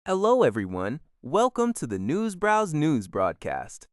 Hello, everyone. Welcome to the Browse News broadcast.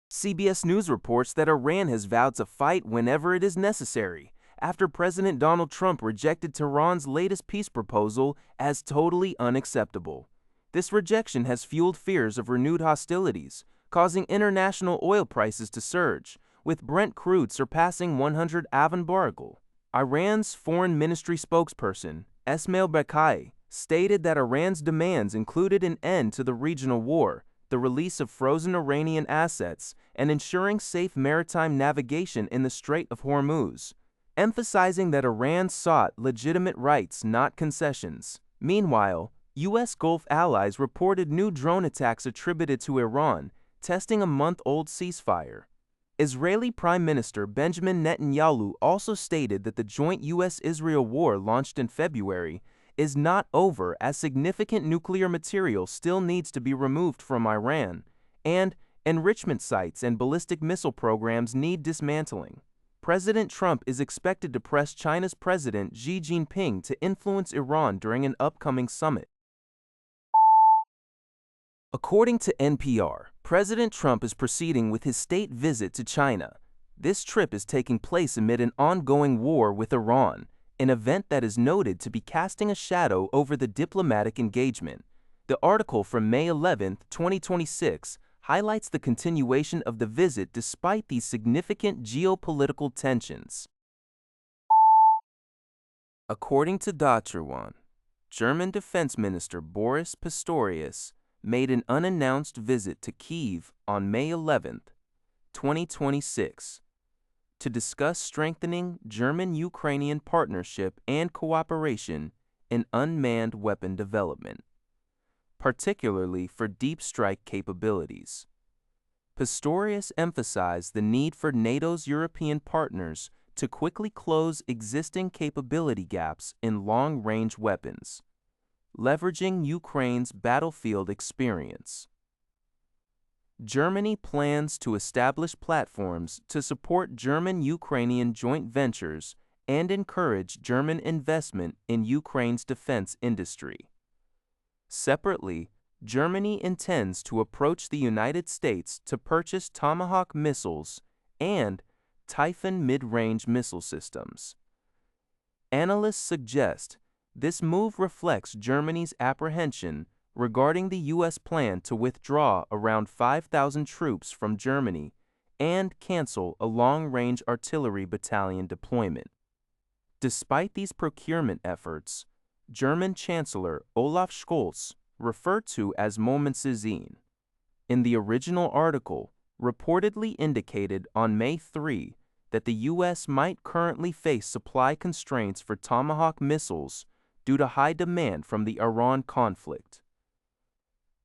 CBS News reports that Iran has vowed to fight whenever it is necessary after President Donald Trump rejected Tehran's latest peace proposal as totally unacceptable. This rejection has fueled fears of renewed hostilities, causing international oil prices to surge, with Brent crude surpassing 100 AVN barrel. Iran's foreign ministry spokesperson, Esmail Bakai, stated that Iran's demands included an end to the regional war, the release of frozen Iranian assets, and ensuring safe maritime navigation in the Strait of Hormuz, emphasizing that Iran sought legitimate rights, not concessions. Meanwhile, U.S. Gulf allies reported new drone attacks attributed to Iran, testing a month-old ceasefire. Israeli Prime Minister Benjamin Netanyahu also stated that the joint U.S.-Israel war launched in February is not over, as significant nuclear material still needs to be removed from Iran, and enrichment sites and ballistic missile programs need dismantling. President Trump is expected to press China's President Xi Jinping to influence Iran during an upcoming summit. According to NPR, President Trump is proceeding with his state visit to China. This trip is taking place amid an ongoing war with Iran, an event that is noted to be casting a shadow over the diplomatic engagement. The article from May 11, 2026, highlights the continuation of the visit despite these significant geopolitical tensions. According to Withdrawal, German Defense Minister Boris Pistorius made an unannounced visit to Kyiv on May 11, 2026, to discuss strengthening German-Ukrainian partnership and cooperation in unmanned weapon development, particularly for deep strike capabilities. Pistorius emphasized the need for NATO's European partners to quickly close existing capability gaps in long-range weapons, leveraging Ukraine's battlefield experience. Germany plans to establish platforms to support German-Ukrainian joint ventures and encourage German investment in Ukraine's defense industry. Separately, Germany intends to approach the United States to purchase Tomahawk missiles and Typhoon mid-range missile systems. Analysts suggest this move reflects Germany's apprehension regarding the U.S. plan to withdraw around 5,000 troops from Germany and cancel a long-range artillery battalion deployment. Despite these procurement efforts, German Chancellor Olaf Scholz, referred to as Momentsinn, in the original article, reportedly indicated on May 3 that the U.S. might currently face supply constraints for Tomahawk missiles due to high demand from the Iran conflict.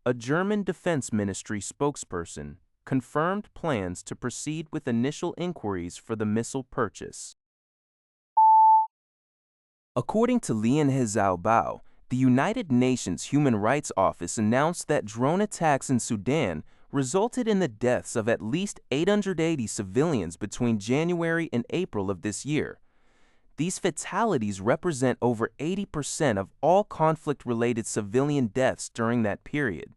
A German Defense Ministry spokesperson confirmed plans to proceed with initial inquiries for the missile purchase. According to Lian Bao, the United Nations Human Rights Office announced that drone attacks in Sudan resulted in the deaths of at least 880 civilians between January and April of this year. These fatalities represent over 80% of all conflict-related civilian deaths during that period.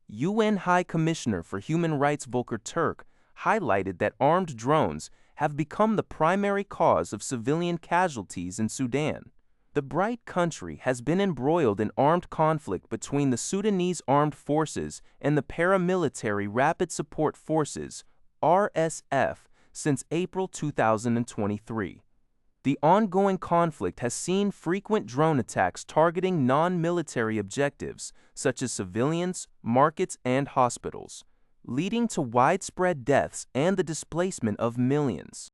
UN High Commissioner for Human Rights Volker Turk highlighted that armed drones have become the primary cause of civilian casualties in Sudan. The bright country has been embroiled in armed conflict between the Sudanese Armed Forces and the Paramilitary Rapid Support Forces, RSF, since April 2023. The ongoing conflict has seen frequent drone attacks targeting non-military objectives, such as civilians, markets, and hospitals, leading to widespread deaths and the displacement of millions.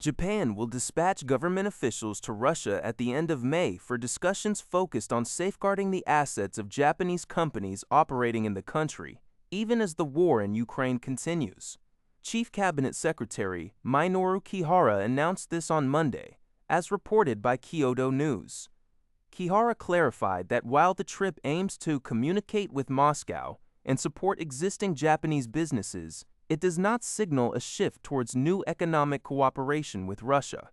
Japan will dispatch government officials to Russia at the end of May for discussions focused on safeguarding the assets of Japanese companies operating in the country, even as the war in Ukraine continues. Chief Cabinet Secretary Minoru Kihara announced this on Monday, as reported by Kyodo News. Kihara clarified that while the trip aims to communicate with Moscow and support existing Japanese businesses, it does not signal a shift towards new economic cooperation with Russia.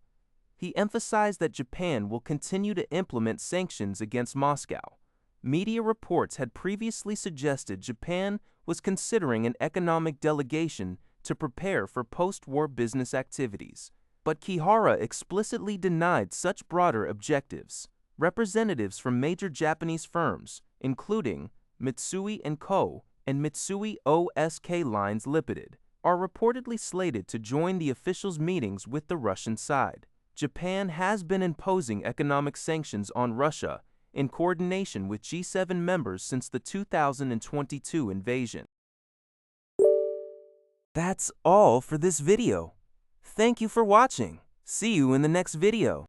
he emphasized that Japan will continue to implement sanctions against Moscow. Media reports had previously suggested Japan was considering an economic delegation to prepare for post-war business activities. But Kihara explicitly denied such broader objectives. Representatives from major Japanese firms, including Mitsui & Co. and Mitsui O.S.K. Lines Limited, are reportedly slated to join the officials' meetings with the Russian side. Japan has been imposing economic sanctions on Russia in coordination with G7 members since the 2022 invasion. That's all for this video. Thank you for watching. See you in the next video.